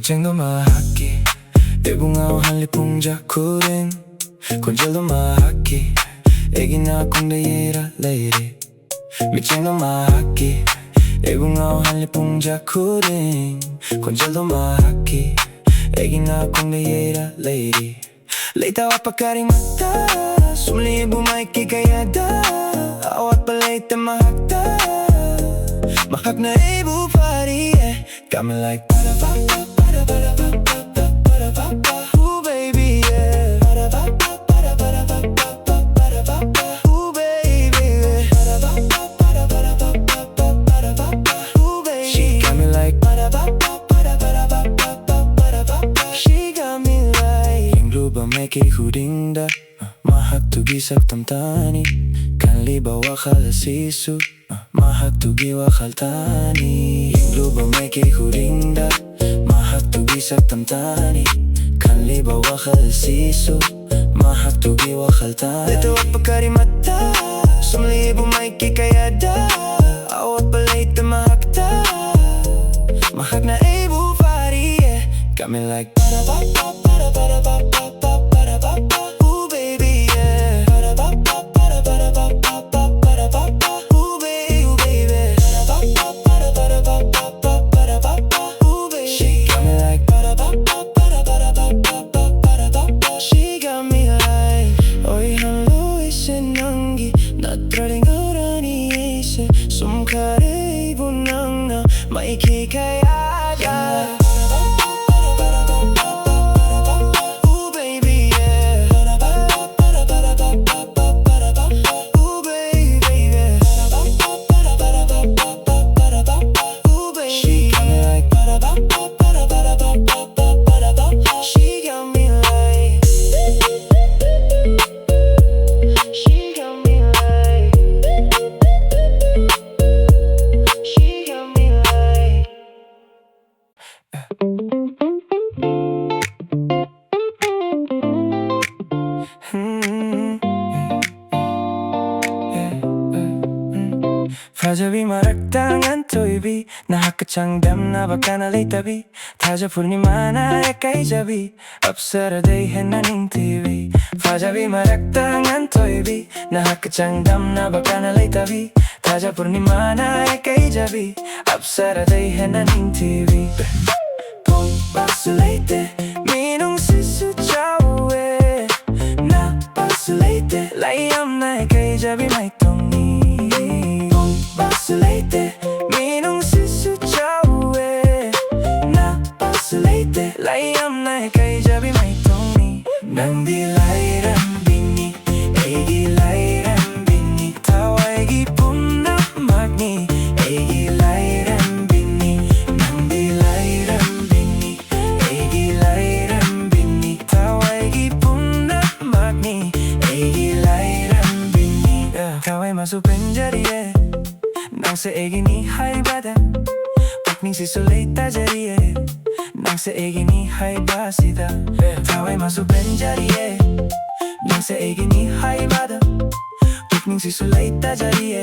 Micengno mahaki Ibungaw halipong jakurin Konjelo mahaki Egina kong dayera lady Micengno mahaki Ibungaw halipong jakurin Konjelo mahaki Egina kong dayera lady Leita wapakaring mata Sumli bumaiki kayada Awat palaita mahakta Mahak na ibu pari Got me like ba-da-ba-ba, ba-da-ba-da-ba, ba-da-ba-ba. Ooh baby yeah Ba-da-ba-ba, ba-da-ba-da-ba, ba-da-ba-ba. Ooh baby yeah Ba-da-ba-ba, ba-da-ba-da-ba, ba-da-ba-ba. Ooh baby She got me like ba-da-ba-ba, ba-da-ba-da-ba, ba-da-ba-ba. She got me like Yung luba may kihudinda Mahak tugisak tamtani Kanliba wakal sisu Mahak tugi wakal tani Yung luba may kihudinda Mahak tugisak tamtani Kanliba wakal sisu Mahak tugi wakal tani Lito at pagkarimata Sumlibo may kikayada Awat palay tamahakta Mahak na ibu pari Got me like ba-da-ba-ba, ba-da-ba-da-ba, ba-da-ba-ba. Ooh baby yeah Ba-da-ba-ba, ba-da-ba-da-ba, ba-da-ba-ba. Ooh baby Ba-da-ba-ba, ba-da-ba-da-ba, ba-da-ba-ba. Ooh baby She got me like ba-da-ba-ba, ba-da-ba-da-ba, ba-da-ba-ba. She got me like Oy hanlo isenangi Natraring urani ise Sumkare ibunang na maikikayada Fajabi maraktangan toibi Nakakachangdam na baka nalitabi Taja purnimana ekay jabi Apsara day henaning TV Fajabi maraktangan toibi Nakakachangdam na baka nalitabi Taja purnimana ekay jabi Apsara day henaning TV Pong basulete Minong sisu chawe Na basulete Layam na ekay jabi may tongi Basulete, minong sisu chawe Na basulete, layam na kay jabi may tongi Nang dilay rambini, egilay rambini Taway gipon na magni, egilay rambini Nang dilay rambini, egilay rambini Taway gipon na magni, egilay rambini Taway masupenjari Nang sa egini hay bada Pagning sisulay tajariye Nang sa egini hay basida Taway masupenjariye Nang sa egini hay bada Pagning sisulay tajariye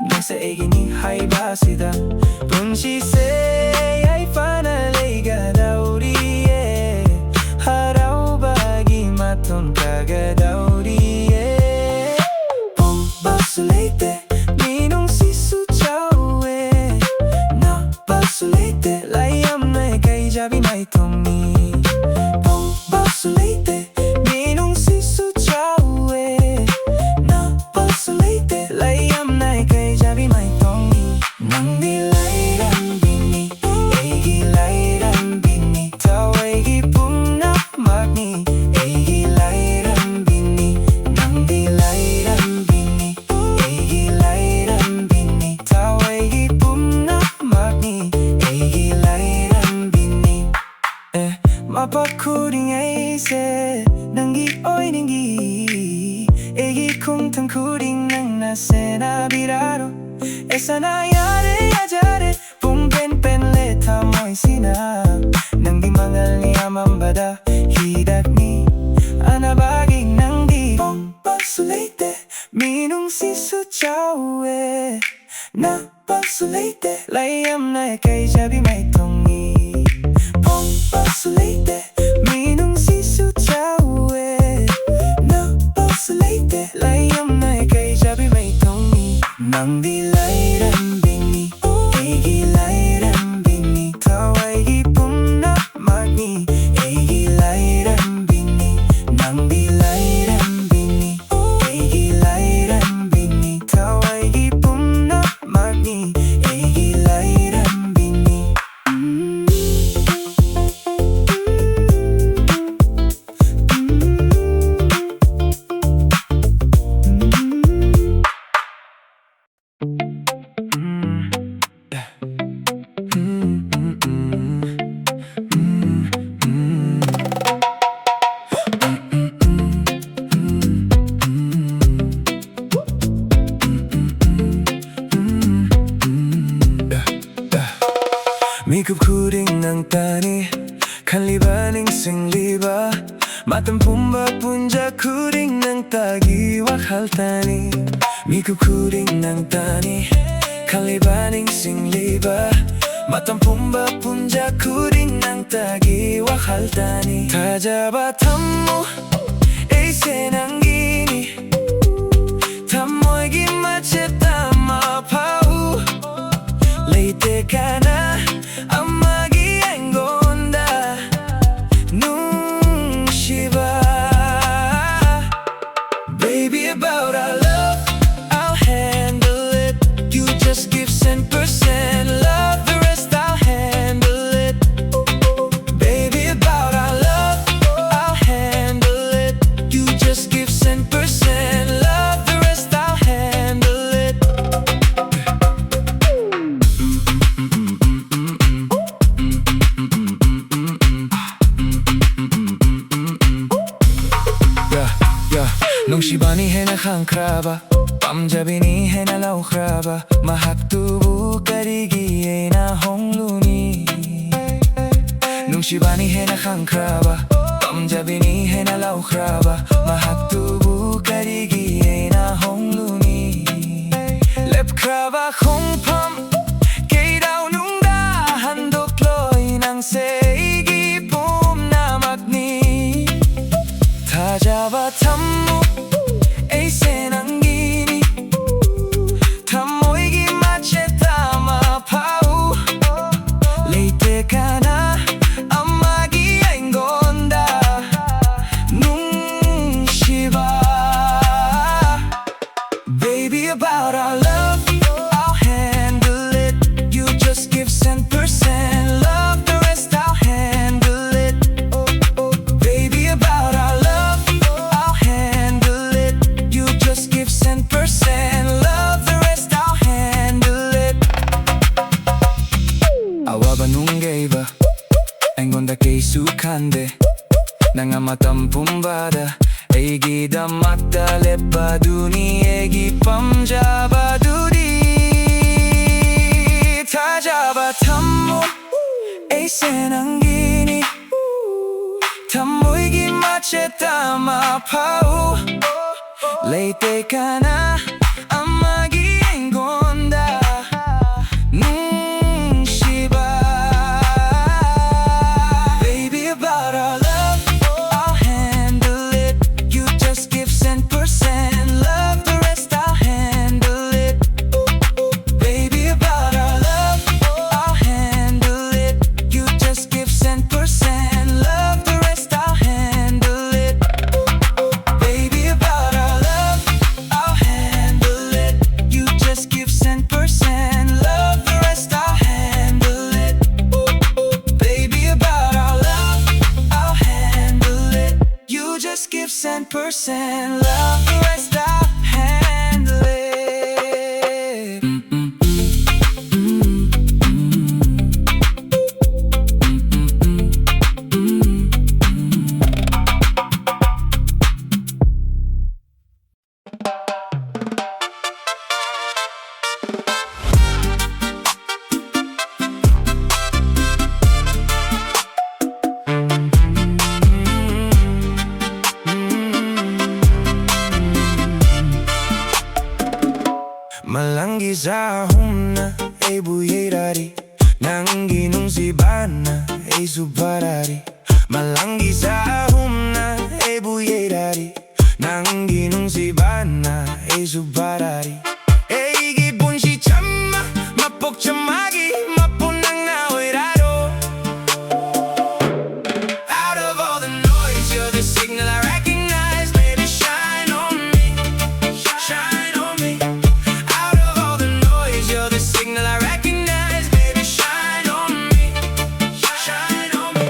Nang sa egini hay basida Punshi se ay panalay gadauriye Haraw bagi maton kagadauriye Pong basulete Basulete, layam na kay jabi may tongi Pong basulete, minong sisu chawe Na basulete, layam na kay jabi may tongi Nang dilay rambini, egilay rambini Taway gipon na magni, egilay rambini Nang dilay rambini, egilay rambini Taway gipon na magni Mapakuring ay se Nanggi oy ninggi Egi kung tangkuring nang nasena biraro Esa na yare ajare Pung pen pen leta mo'y sina Nanggi mangal ni amambada Hidak ni anabaging nanggi Pong basulete Minong sisu chawe Na basulete Layam na kay jabi may tongi Pong boss lady Minung si su chao No boss lady Lai am nai kai jabi mai tong ni Nang di lai ram bing ni Egi lai ram bing ni Tawai gi pum na mag ni Egi lai ram bing ni Nang di lai ram bing ni Egi lai ram bing ni Tawai gi pum na mag ni Egi lai ram bing ni Mikup kuring nang tani Kan liba ning sing liba Matan pumba punja kuring nang tagi wakal tani Mikup kuring nang tani Kan liba ning sing liba Matan pumba punja kuring nang tagi wakal tani Tajaba tammo eise nang gini Tamoy gi macheta ma pau Leite kana amagi engonda nung shiba Baby about our love I'll handle it You just give 10% love The rest I'll handle it Baby about our love I'll handle it You just give 10% love The rest I'll handle it Nung shibani hai na khang kraba Pamjabini hai na lau kraba Mahak tubu karigi ay na hong luni Nung shibani hai na khang kraba Pamjabini hai na lau kraba Mahak tubu karigi ay na hong luni Lep kraba khong pam Kay daw nung dahan dokloy Nang seigi pum na magni Tajaba tammo eise nang gini Tamoy gi macheta ma pau Leite kana amagi engonda nung shiba Baby about our love I'll handle it You just give 10% love The rest I'll handle it Baby about our love I'll handle it You just give 10% love The rest I'll handle it Awa ba nung gayba Engonda kay sukande Nanga matampum-bada Egi damata lepa duni Egi pamjaba dudi Tajaba tammo eise nang gini Tamoy gi macheta ma pau Leite kana amagi engonda nung shiba Baby about our love I'll handle it You just give 10% love The rest I'll handle it Baby about our love I'll handle it You just give 10% love The rest I'll handle it Baby about our love I'll handle it You just give 10% love The rest I'll handle it Baby about our love I'll handle it You just give 10% love The rest I'll handle it Malanggi sa humna ay buyay rari Nangginong si Bana ay subarari, malanggi sa humna ay buyerari. Nangginong si Bana ay subarari, ay gipon si Chama, mapok chamagi, mapunang nawirado. Out of all the noise, you're the signal I recognize. Baby, shine on me, shine on me. Out of all the noise, you're the signal I recognize. Baby, shine on me, shine on me.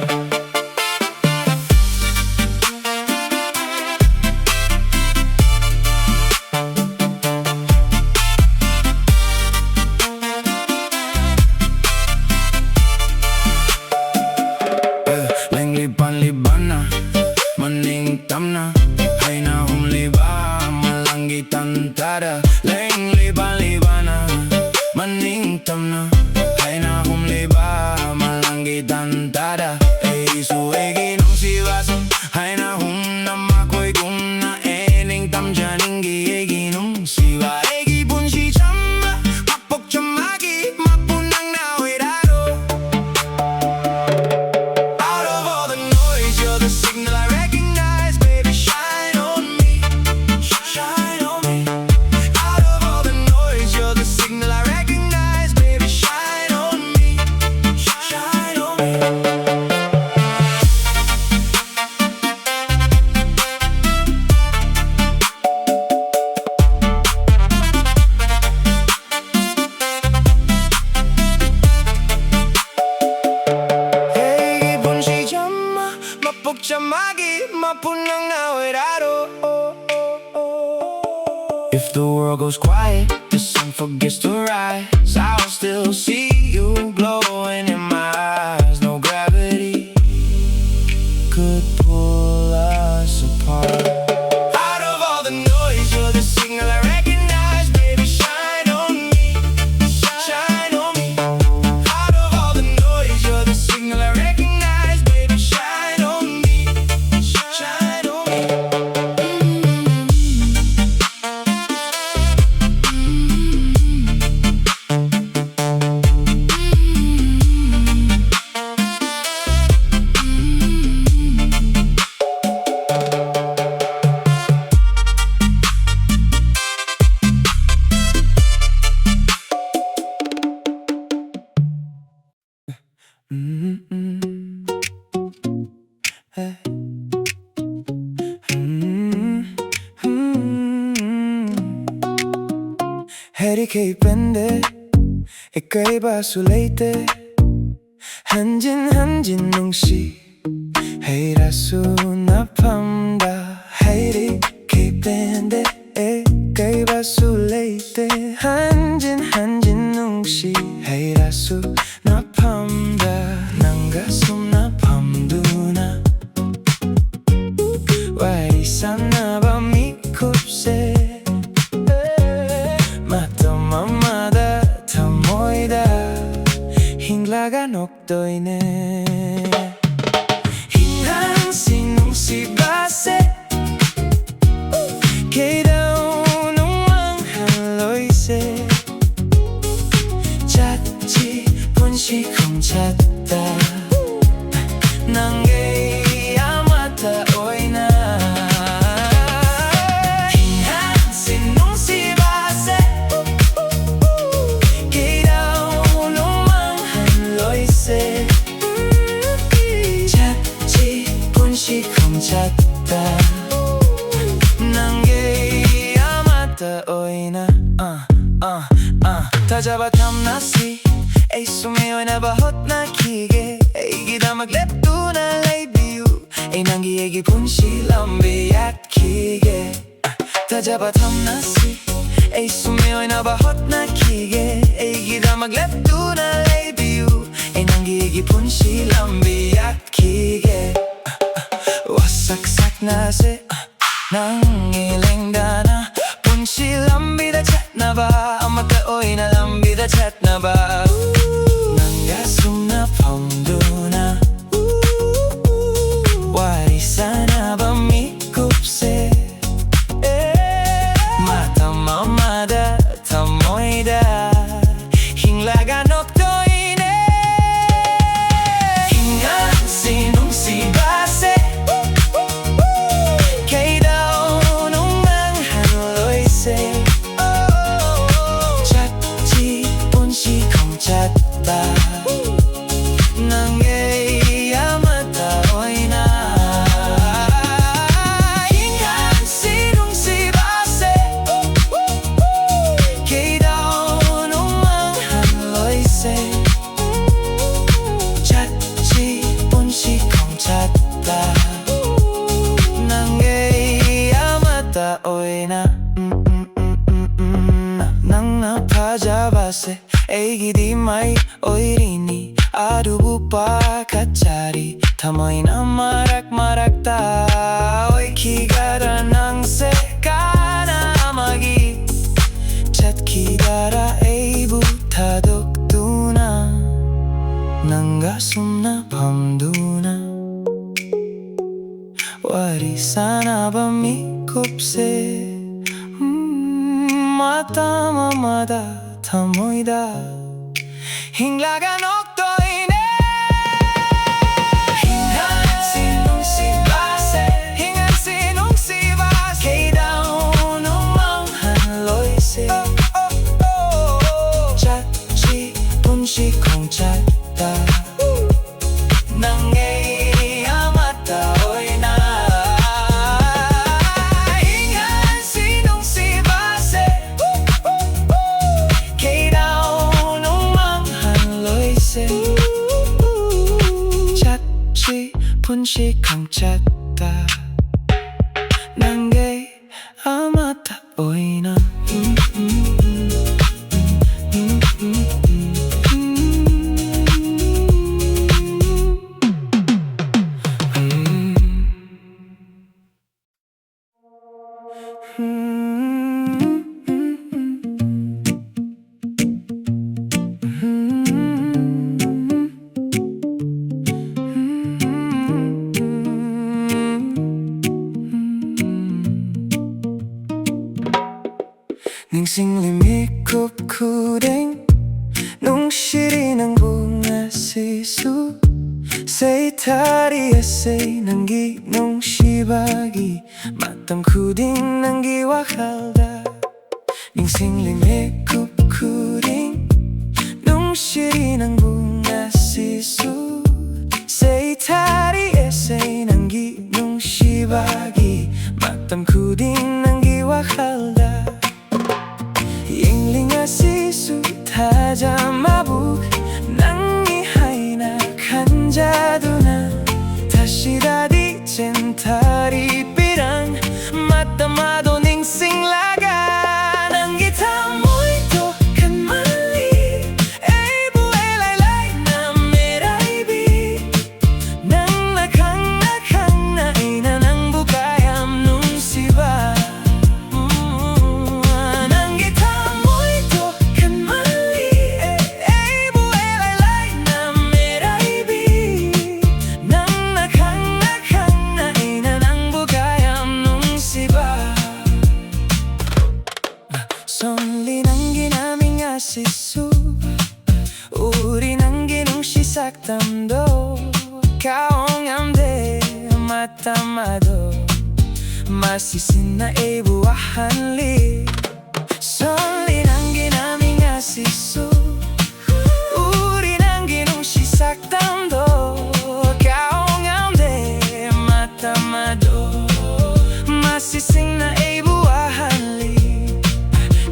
Liban-liban na, maningtam na, ay na humliba, malanggi tantada. Leng liban-liban na, maningtam na, ay na humliba, malanggi tantada. Ay suwegi nung siwasan, ay na hum na makoy kung na ening tam janing giyegi nung siwa. Ay gipon si Chama, mapok chamagi, mapunang nawirado. Out of all the noise, you're the signal I recognize. Baby, shine on me, shine on me. Out of all the noise, you're the signal I recognize. Baby, shine on me, shine on me. Hey, gipon si Chama, mapok chamagi, mapunang nawirado. If the world goes quiet, the sun forgets to rise, I'll still see you glowing in my eyes. No gravity could pull us apart. Out of all the noise, you're the signal I recognize. Baby, shine on me, shine on me. Out of all the noise, you're the signal I recognize. Baby, shine on me, shine on me. Hurricane bende, ikay ba sulate, 한진 한진 농시, 헤이라수 나팜다. Hurricane bende, ikay ba sulate, 한진 한진 농시, 헤이라수 나팜다. 난가숨 나팜두나, 와리산 나밤이kupse. Mamada tamoida, hinglaga noktoine. Hinhan sinung si base, kedaw nung haloise. Chatchi punshi kong chatta, nanggay amata oina. Hinhan sinung si base, 찾지 본시 콩찼다. 난게 아마다 오이나 다 잡아 탐나시 에이 숨이 오이나 봐 헛나기게 에이 기다 막 랩두나 레이비유 에이 난기 얘기 본시 럼비 약기게 다 잡아 탐나시 에이 숨이 오이나 봐 헛나기게 에이 기다 막 랩두나 레이비유 에이 난기 얘기 본시 럼비 약기게 와삭삭 나세 낭일랭다나 본시 럼비다 찻나봐 엄마가 오이나 럼비다 찻나봐 난가숨 나 펑두나 와리사나 밤이kupse mata mamada tamoida hinglaga noktoine. Nanggay amata oy na Ingan sinong si base Kay daw nung manghan loy se Chat si punsi kong chatta Nanggay amata oy na Nang napajabase Egi di mai oirini Aduh pa kacari Tamoy na marak-marak ta Oy kigara nang sekana magi Chat kigara ay butadok tuna Nanggasum na pamduna Warisana ba mikupse Mata mamada tamoyda Hinglagan oktoine Hingan sinong si base Hingan sinong si base Kay daw nung manghan loy se Chat si punsi kong chatta Nanggay amata oy na Hingan sinong si base Kay daw nung manghan loy se Chat si punsi kong chatta Nanggay amata oy na Ningsing limikup kuring Nung shiri ng bunga sisu Say tari say nanggi nung shibagi Matang kuding nanggi wakalda Ningsing limikup kuring Nung shiri ng bunga sisu Say tari say nanggi nung shibagi Matang kuding nanggi wakalda Yingling asisu tajamabuk Nangihay na kanjaduna Tashidadi centari pirang Matamado ningsing laga Nanggita mo ito kan mali Ay buhay laylay na meraybi Nang nakang na ina ng bukayam nung siba Sonli nang ginaming asisu Uri nang ginungsi saktamdo Kaong amde matamado Masisin na ibuahan li Sonli nang ginaming asisu Uri nang ginungsi saktamdo Kaong amde matamado Masisin na ibuahan li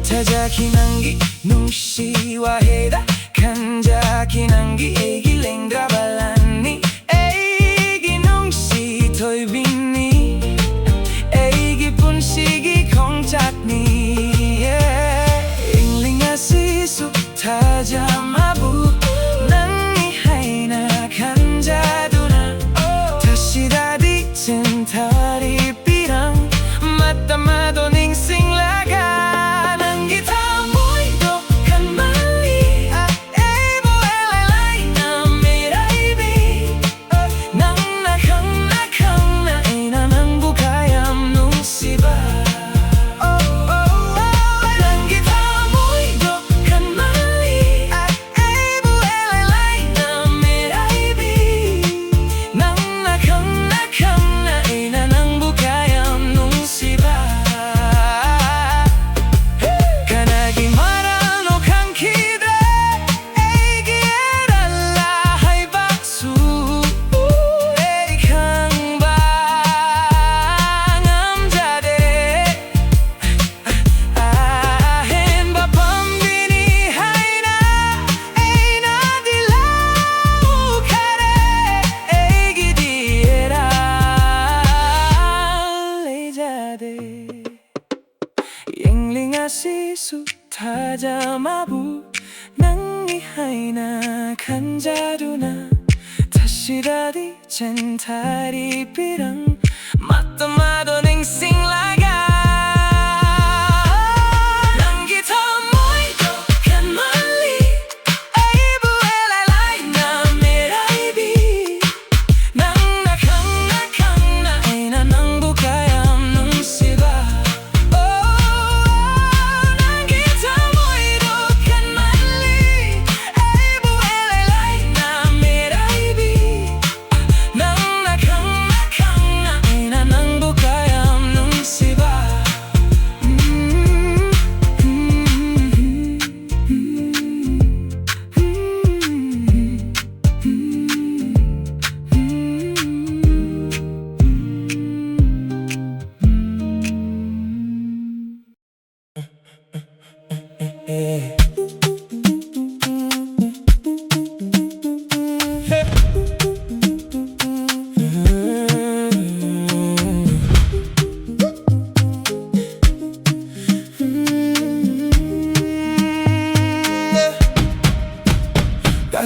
Tajaki nangi nung shiwa heda Kanjaki nangi egi lengra balani Egi nung shi toy bini Egi pun shigi kong chatni Ingling asisu tajamabu Nangi haina kanjaduna Tashidadi centari pirang Matamado ningsing laga Nanggita mo ito kan mali Ay buhay laylay na sutadamabu nang ihay na kanjaduna tashiradi chentari pirang matamado ning singlaga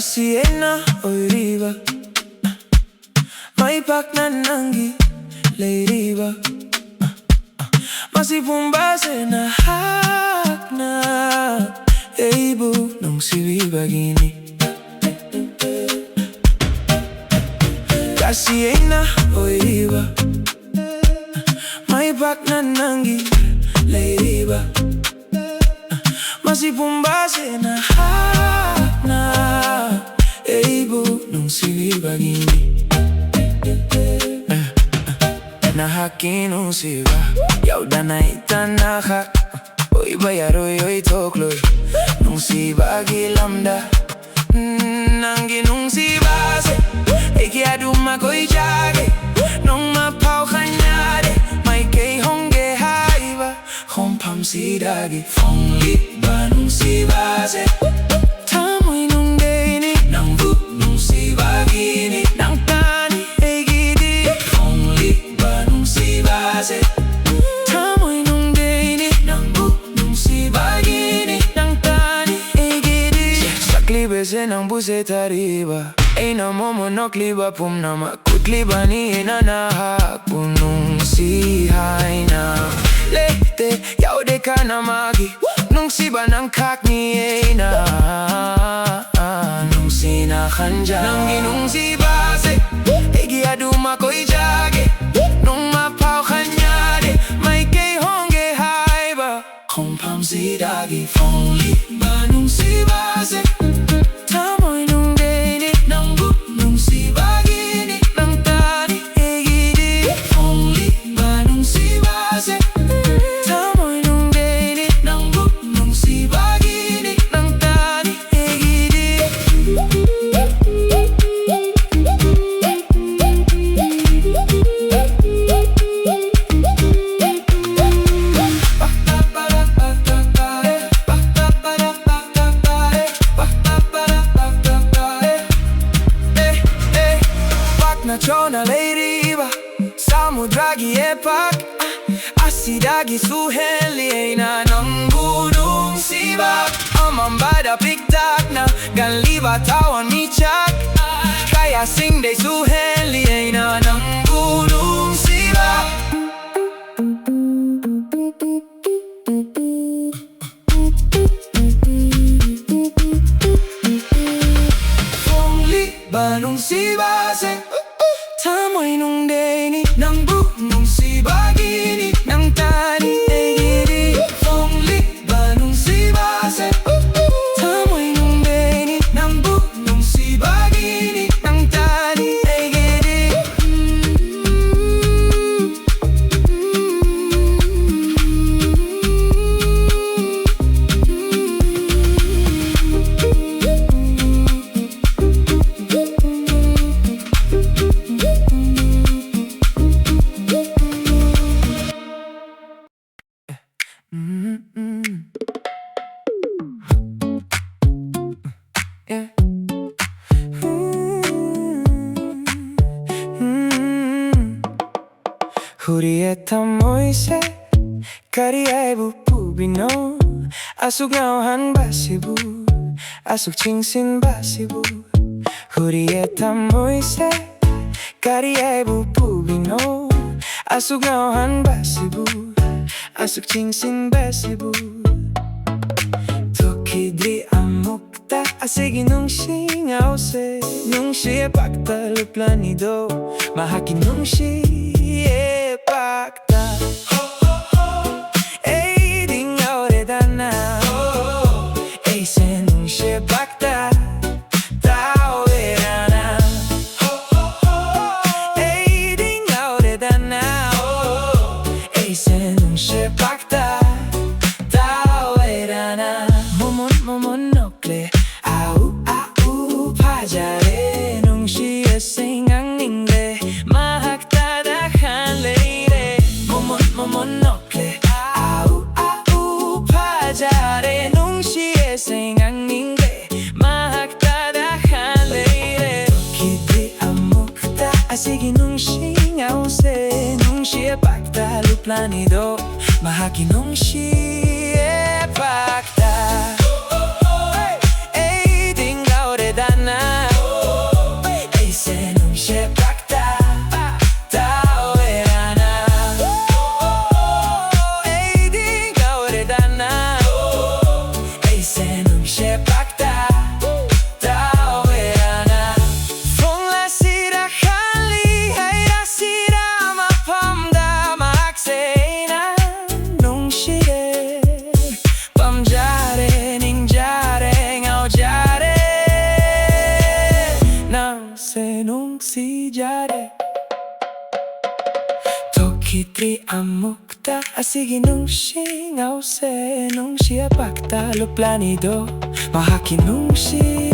Siena oiriba May paknanangi leiriba Masipumbase na hakna Eibu nung siribagini Siena oiriba May paknanangi leiriba Masipumbase na hakna Eibu nung siribagini Nahaki nung siba Yaw danay tanaka O iba yaroy oy tokloy Nung sibagi lamda Nangi nung sibase Eki aduma ko'y jage Nung mapaw kanyade May kay hongge haiba Kompam sidagi Fong liba nung sibase Tamoy nung deni Nang bu nung sibagini Nang tani egidi Fong liba nung sibase Tamoy nung deni Nang bu nung sibagini Nang tani egidi Saklibe se nang buse tariba Eina momo nokliba pum na makutliba ni inanahak Punong sihay na Lete yaude ka na magi Nung siba ng kak ni Eina Nung sinakanja Nang ginung sibase Egi aduma ko'y jage Nung mapaw kanyade May kay hongge haiba Kompam sidagi Fong liba nung sibase Tamoy nung deni Nang bu nung sibagini Nang tani egidi Fong liba nung sibase Tamoy nung deni Nang bu nung sibagini Nang tani egidi Chona leiriba Samudragi epak Asidagi suheli Eina nang gunung sibak Amambada piktak na Ganliba tawan michak Kaya singday suheli Eina nang gunung sibak Fong liba nung sibase Tamoy nung deni Nang bu nung sibagini Nang tani egidi Fong liba nung sibase Tamoy nung deni Nang bu nung sibagini Nang tani egidi 우리의 탐모이세 가리아의 부부비노 Asugnawan basibu, asug chingsin basibu. Hurieta moise, kariye bupubino. Asugnawan basibu, asug chingsin basibu. Tokidri amukta, asigi nungshi ngause. Nungshi e pakta luplanido, mahaki nungshi e pakta. Momon au pajare nung siya singang ningde mahagtadahan leire. Momon au pajare nung siya singang ningde mahagtadahan leire. Tokidri amukta asigi nung singaw se nung siya pakta luplanido mahaki nung siya pakta. Tokidri amukta asigi nung singaw se nung siya pakta luplanido mahaki nung siya